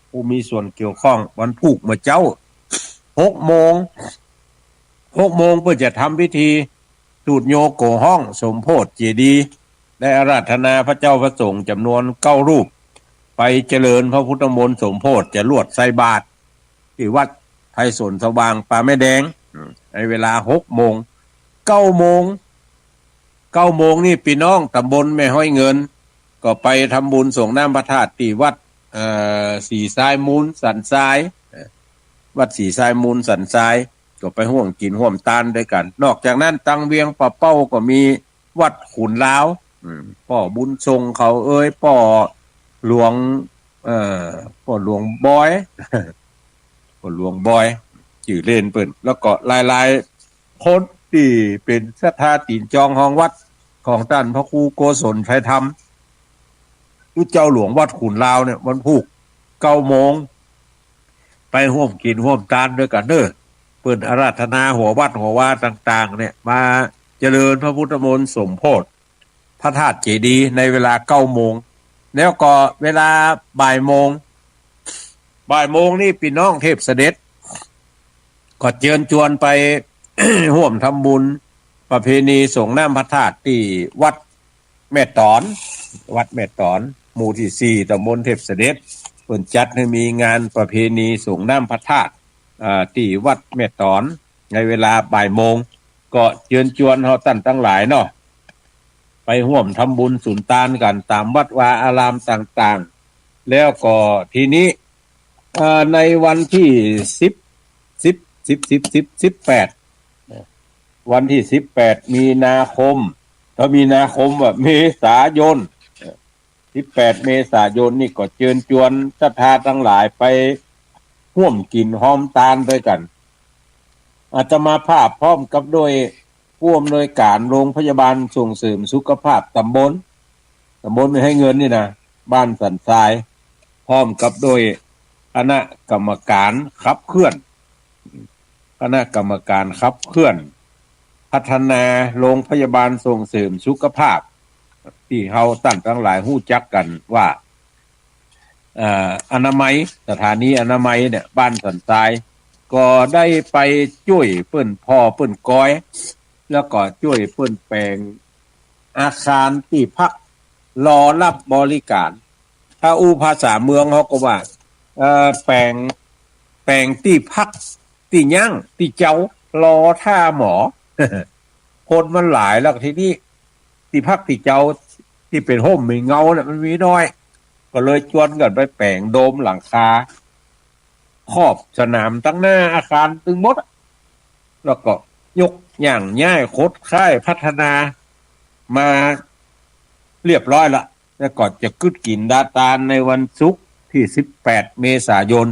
ผู้มีส่วนเกี่ยวข้องวันผูกเมื่อเจ้า6 โมงเพื่อจะทำพิธีสูตรโยโกห้องสมโพธิเจดีย์ได้อาราธนาพระเจ้าพระสงฆ์จำนวน9 รูปไปเจริญพระพุทธมนต์สมโพธิจะลวดใส่บาตรที่วัดไผ่สนสว่างป่าแม่แดงในเวลา6 โมง9 โมงนี่พี่น้องตำบลแม่ห้อยเงิน ก็ไปทำบุญส่งน้ำพระธาตุที่วัดสีทรายมูลสันทรายวัดสีทรายมูลสันทรายก็ไปห่วมกินห่วมตานด้วยกันนอกจากนั้นตังเวียงป่าเป้าก็มีวัดขุนล้าวป่อบุญทรงเขาป่อหลวงป่อหลวงบอยป่อหลวงบอยชื่อเล่นเปิ้นแล้วก็หลายๆคนที่เป็นศรัทธาตีนจองห้องวัดของท่านพระครูโกศลชัยธรรมเจ้าหลวงวัดขุนลาวเนี่ยวันพุธ9 โมงไปร่วมกินร่วมทานด้วยกันเด้อเปิ้นอาราธนาหัววัดหัววาต่างๆเนี่ยมาเจริญพระพุทธมนต์สมโภชพระธาตุเจดีย์ในเวลา9 โมงแล้วก็เวลาบ่ายโมงนี่พี่น้องเทพเสด็จก็เชิญชวนไป ร่วมทำบุญประเพณีส่งน้ำพระธาตุที่วัดแม่ตอนหมู่ที่4ตำบลเทพเสด็จเพิ่นจัดให้มีงานประเพณีส่งน้ำพระธาตุที่วัดแม่ตอนในเวลาบ่ายโมงก็เชิญชวนเฮาท่านทั้งหลายเนาะไปร่วมทำบุญสุนทานกันตามวัดวาอารามต่างๆแล้วก็ทีนี้ในวันที่18วันที่18มีนาคมว่าเมษายน18เมษายนนี่ก็เชิญชวนศรัทธาทั้งหลายไปร่วมกินหอมตาลด้วยกันอาตมาภาพพร้อมกับโดยผู้อำนวยการโรงพยาบาลส่งเสริมสุขภาพตำบลไม่ให้เงินนี่นะบ้านสันทรายพร้อมกับโดยคณะกรรมการขับเคลื่อนพัฒนาโรงพยาบาลส่งเสริมสุขภาพที่เฮาตั้งทั้งหลายฮู้จักกันว่าอนามัยสถานีอนามัยเนี่ยบ้านสันทรายก็ได้ไปช่วยเปิ้นพ่อเปิ้นก้อยแล้วก็ช่วยเปิ้นแปลงอาคารที่พักรอรับบริการถ้าภาษาเมืองเขาก็ว่าแปลงที่พักที่ย่างที่เจ้ารอท่าหมอ คนมันหลายแล้วทีนี้ที่พักที่เจ้าที่เป็นห่มมีเงาเนี่ยมันมีน้อยก็เลยชวนกันไปแปลงโดมหลังคาครอบสนามตั้งหน้าอาคารตึงหมดแล้วก็ยกอย่างง่ายโคตรค่ายพัฒนามาเรียบร้อยละแล้วก็จะกึดกินดาตาในวันศุกร์ที่18เมษายน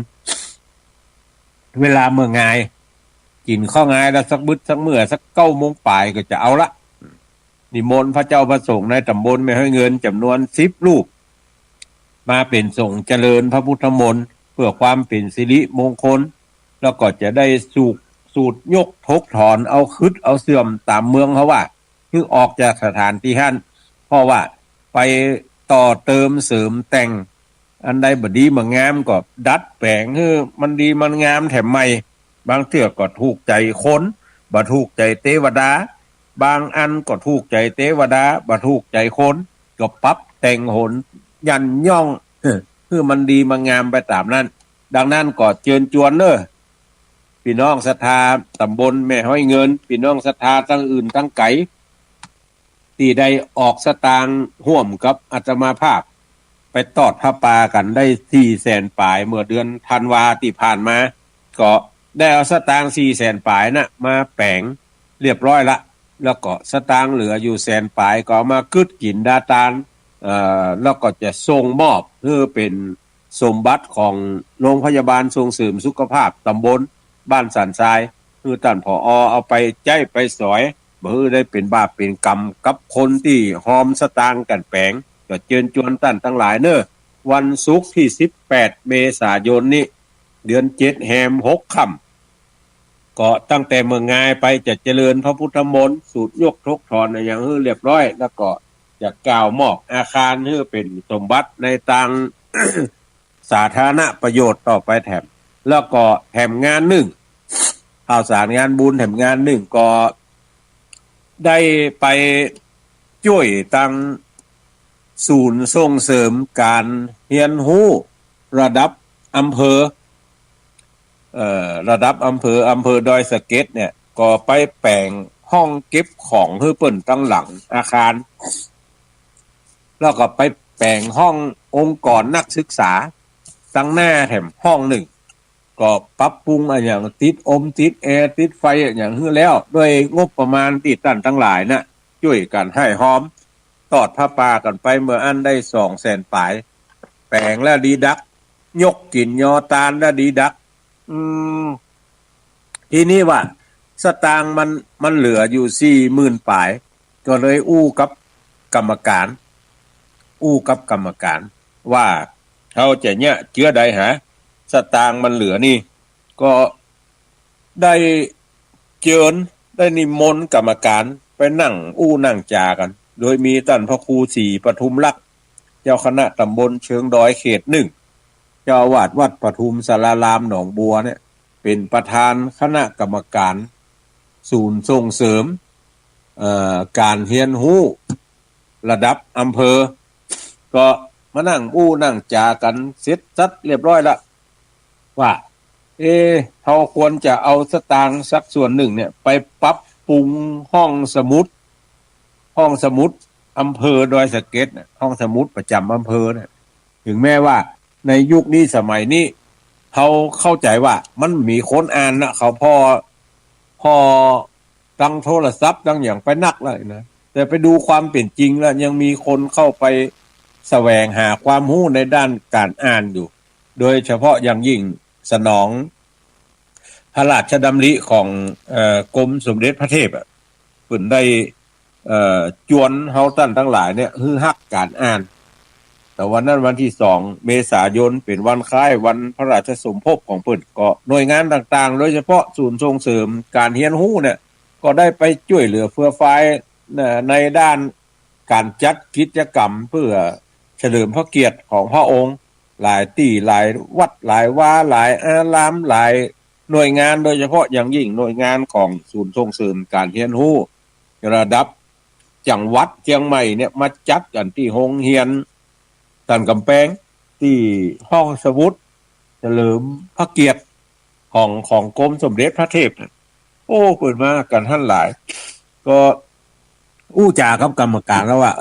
เวลาเมื่อไงกินข้าวไงแล้วสักบึดสักเมื่อสัก9 โมงปลายก็จะเอาละนิมนต์พระเจ้าประสงค์ในตำบลไม่ให้เงินจำนวน10 รูปมาเป็นส่งเจริญพระพุทธมนต์เพื่อความเป็นสิริมงคลแล้วก็จะได้สูตรยกทกถอนเอาคึดเอาเสื่อมตามเมืองเขาว่าคือออกจากสถานที่ท่านเพราะว่าไปต่อเติมเสริมแต่งอันใดบ่ดีบ่งามก็ดัดแปลงให้มันดีมันงามแถมใหม่บางเทื่อก็ถูกใจคนบ่ถูกใจเทวดาบางอันก็ถูกใจเทวดาบ่ถูกใจคนก็ปรับแต่งหนยันย่องคือมันดีมันงามไปตามนั้นดังนั้นก็เชิญชวนเด้อพี่น้องศรัทธาตำบลแม่ห้อยเงินพี่น้องศรัทธาทั้งอื่นทั้งไกลที่ได้ออกสตางค์ร่วมกับอาตมาภาพไปตอดผ้าป่ากันได้400,000 ปลายเมื่อเดือนธันวาที่ผ่านมาก็ได้เอาสตางค์400,000 ปลายน่ะมาแปลงเรียบร้อยละแล้วก็สตางค์เหลืออยู่100,000 ปลายก็เอามากึดกินดาตานแล้วก็จะส่งมอบเพื่อเป็นสมบัติของโรงพยาบาลส่งเสริมสุขภาพตำบลบ้านสันทรายคือท่านผอ.เอาไปใจไปสอยบ่ฮือได้เป็นบาปเป็นกรรมกับคนที่หอมสตางค์กันแปลงก็เชิญชวนท่านทั้งหลายเน้อวันศุกร์ที่18เมษายนนี้เดือน7แฮม6ค่ำก็ตั้งแต่เมื่องายไปจะเจริญพระพุทธมนต์สูตรยกทกถอนอย่างฮือเรียบร้อยแล้วก็จะกล่าวมอบอาคารให้เป็นสมบัติในทาง สาธารณประโยชน์ต่อไปแถมแล้วก็แถมงานหนึ่งข่าวสารงานบุญแถมงานหนึ่งก็ได้ไปช่วยตั้งศูนย์ส่งเสริมการเรียนรู้ระดับอำเภออำเภอดอยสะเก็ดเนี่ยก็ไปแปลงห้องเก็บของให้เปิ้นตั้งหลังอาคารแล้วก็ไป แปลงห้ององค์กรนักศึกษาตั้งหน้าแถมห้องหนึ่งก็ปรับปรุงอย่างติดติดแอร์ติดไฟอย่างฮื้อแล้วด้วยงบประมาณติดตั้นทั้งหลายนะช่วยกันให้หอมตอดผ้าป่ากันไปเมื่ออันได้200,000 ปลายแปลงแล้วดีดักยกกินยอตาลแล้วดีดักทีนี้ว่าสตางค์มันเหลืออยู่40,000 ปลายก็เลยอู้กับกรรมการว่าเขาจะเนี่ยเจือใดหาสตางค์มันเหลือนี่ก็ได้เจิญได้นิมนต์กรรมการไปนั่งนั่งจากันโดยมีท่านพระครูศรีปทุมลักษณ์เจ้าคณะตำบลเชิงดอยเขต1เจ้าอาวาสวัดปทุมสารารามหนองบัวเนี่ยเป็นประธานคณะกรรมการศูนย์ส่งเสริมการเรียนรู้ระดับอำเภอก็มานั่งนั่งจากันเสร็จสัดเรียบร้อยละว่าเขาควรจะเอาสตางค์สักส่วนหนึ่งเนี่ยไปปรับปรุงห้องสมุดอำเภอดอยสะเก็ดห้องสมุดประจำอำเภอเนี่ยถึงแม้ว่าในยุคนี้สมัยนี้เขาเข้าใจว่ามันมีคนอ่านนะเขาพอตั้งโทรศัพท์ตั้งอย่างไปนักเลยนะแต่ไปดูความเป็นจริงแล้วยังมีคนเข้าไปแสวงหาความรู้ในด้านการอ่านอยู่โดยเฉพาะอย่างยิ่งสนองพระราชดำริของกรมสมเด็จพระเทพเพิ่นได้จวนเฮาท่านทั้งหลายเนี่ยฮือฮักการอ่านแต่วันนั้นวันที่2 เมษายนเป็นวันคล้ายวันพระราชสมภพของเพิ่นก็หน่วยงานต่างๆโดยเฉพาะศูนย์ส่งเสริมการเรียนรู้เนี่ยก็ได้ไปช่วยเหลือเฟื่อฟายในด้านการจัดกิจกรรมเพื่อเฉลิมพระเกียรติของพระองค์หลายที่หลายวัดหลายวาหลายอารามหลายหน่วยงานโดยเฉพาะอย่างยิ่งหน่วยงานของศูนย์ส่งเสริมการเรียนรู้ระดับจังหวัดเชียงใหม่เนี่ยมาจัดกันที่โรงเรียนตันกำแพงที่ห้องสมุดเฉลิมพระเกียรติของกรมสมเด็จพระเทพเปิดมากันท่านหลายก็จากับกรรมการแล้วว่า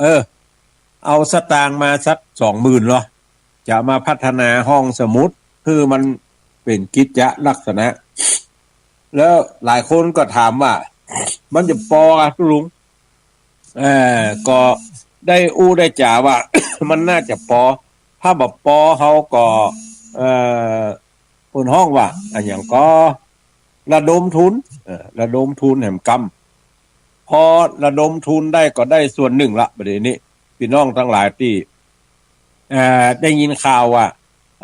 เอาสตางค์มาสัก 20,000 เหรอจะมาพัฒนาห้องสมุดคือมันเป็นกิจลักษณะแล้วหลายคนก็ถามว่ามันจะพออ่ะลุงก็ได้ได้จ่าว่า มันน่าจะพอถ้าแบบพอเขาก็คนห้องว่าอย่างก็ระดมทุนแห่งกรรมพอระดมทุนได้ก็ได้ส่วนหนึ่งละประเดี๋ยวนี้พี่น้องทั้งหลายที่ได้ยินข่าวว่า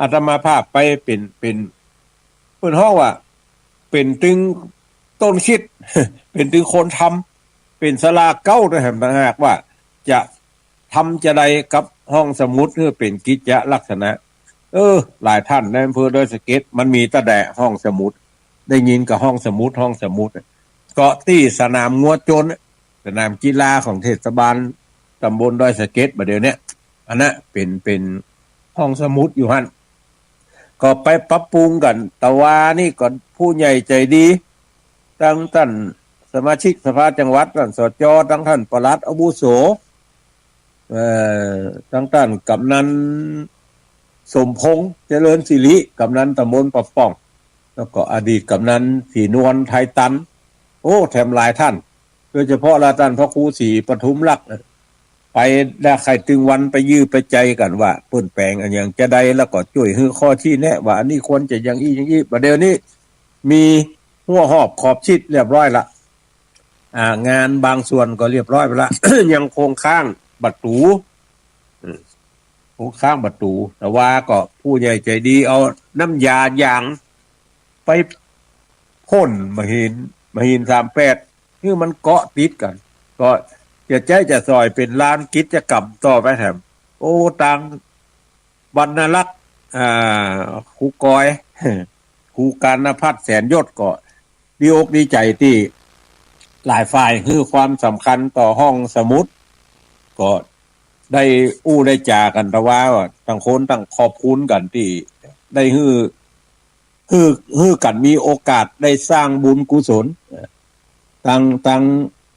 อาตมาภาพไปเป็นเพิ่นฮ้องว่าเป็นตึงต้นคิด เป็นตึงคนทำเป็นศาลาเก่าด้วยแห่งต่างหากว่าจะทำจะใดกับห้องสมุดเพื่อเป็นกิจลักษณะหลายท่านในอำเภอดอยสะเก็ดมันมีแต่แดะห้องสมุดได้ยินกับห้องสมุดก็ที่สนามงัวโจรสนามกีฬาของเทศบาลตำบลดอยสะเก็ดบัดเดี๋ยวนี้อันนั้นเป็นห้องสมุดอยู่หั่นก็ไปปรับปรุงกันแต่ว่านี่ก็ผู้ใหญ่ใจดีทั้งท่านสมาชิกสภาจังหวัดท่านสจทั้งท่านปลัดอาวุโสทั้งท่านกำนันสมพงษ์เจริญศิริกำนันตำบลปะป้องแล้วก็อดีตกำนันศรีนวลไทยตันแถมหลายท่านโดยเฉพาะท่านพระครูศรีปทุมลักษณ์ไปได้ใครตึงวันไปยื้อไปใจกันว่าเปิ้นแปลงอันอย่างจะได้แล้วก็ช่วยฮื้อข้อที่แนะว่าอันนี้ควรจะอย่างอี้ประเดี๋ยวนี้มีหัวหอบขอบชิดเรียบร้อยละงานบางส่วนก็เรียบร้อยไปละ ยังโครงข้างประตูแต่ว่าก็ผู้ใหญ่ใจดีเอาน้ำยาอย่างไปพ่นมาหิน38คือมันเกาะติดกันก็จะซอยเป็นลานกิจกรรมต่อไปแถมตังบรรณลักษณ์ครูกอยครูการณพัฒน์แสนยศก็ดีอกดีใจที่หลายฝ่ายคือความสำคัญต่อห้องสมุดก็ได้ได้จากันแต่ว่าต่างคนต่างขอบคุณกันที่ได้ฮื้อกันมีโอกาสได้สร้างบุญกุศลตั้ง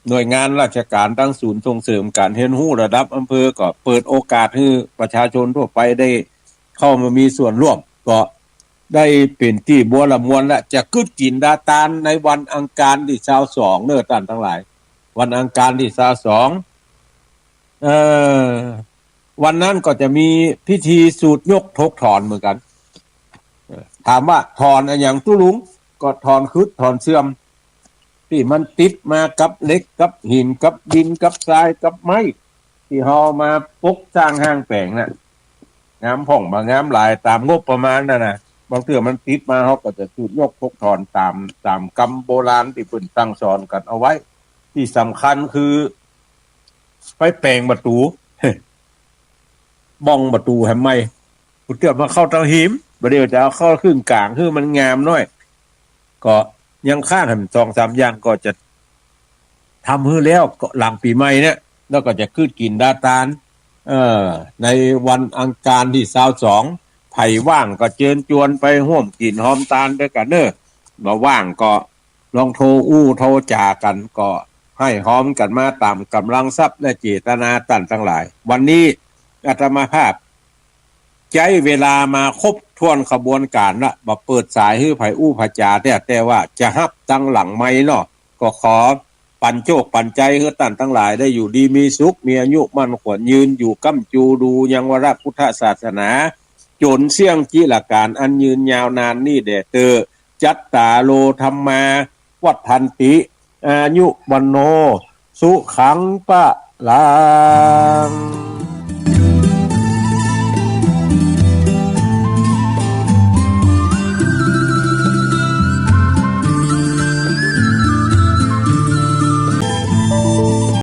หน่วยงานราชการตั้งศูนย์ส่งเสริมการเรียนรู้ระดับอำเภอก็เปิดโอกาสให้ประชาชนทั่วไปได้เข้ามามีส่วนร่วมก็ได้เป็นที่บัวละมวนและจะกึดกินดาตานในวันอังคารที่22เด้อท่านทั้งหลายวันอังคารที่22วันนั้นก็จะมีพิธีสูตรยกทกถอนเหมือนกันถามว่าถอนอะไรอย่างตู้ลุงก็ถอนคึดถอนเสื่อมที่มันติดมากับเหล็กกับหินกับดินกับทรายกับไม้ที่เฮามาปกสร้างห้างแปลงน่ะงามพ่องบางงามหลายตามงบประมาณนั่นน่ะบางเทื่อมันติดมาเฮาก็จะสูตรยกทกถอนตามกรรมโบราณที่เพิ่นตั้งสอนกันเอาไว้ที่สำคัญคือไปแปลงประตู บ้องประตูให้ใหม่กูเตือนมาเข้าทางหิมบ่เดี๋ยวจะเอาเข้าครึ่งกลางคือมันงามน้อยก็ยังค่าทำ2-3อย่างก็จะทำให้แล้วก็หลังปีใหม่เนี่ยแล้วก็จะขึ้นกินดาตานในวันอังคารที่22ไผว่างก็เชิญชวนไปร่วมกินหอมตาลด้วยกันเด้อบ่ว่างก็ลองโทรโทรจากันก็ให้หอมกันมาตามกำลังทรัพย์และเจตนาต่างทั้งหลายวันนี้อาตมาภาพใช้เวลามาครบถ้วนขบวนการละมาเปิดสายให้ไผผจาแต่ว่าจะฮับตั้งหลังไม่เนาะก็ขอปันโชคปันใจให้ท่านทั้งหลายได้อยู่ดีมีสุขมีอายุมั่นขวัญยืนอยู่ก้ำจูดูยังวรพุทธศาสนาจนเสี่ยงจิละการอันยืนยาวนานนี่แด่เตอจัตตาโลธรรมาวัฏันติอายุวันโนสุขังปะลัง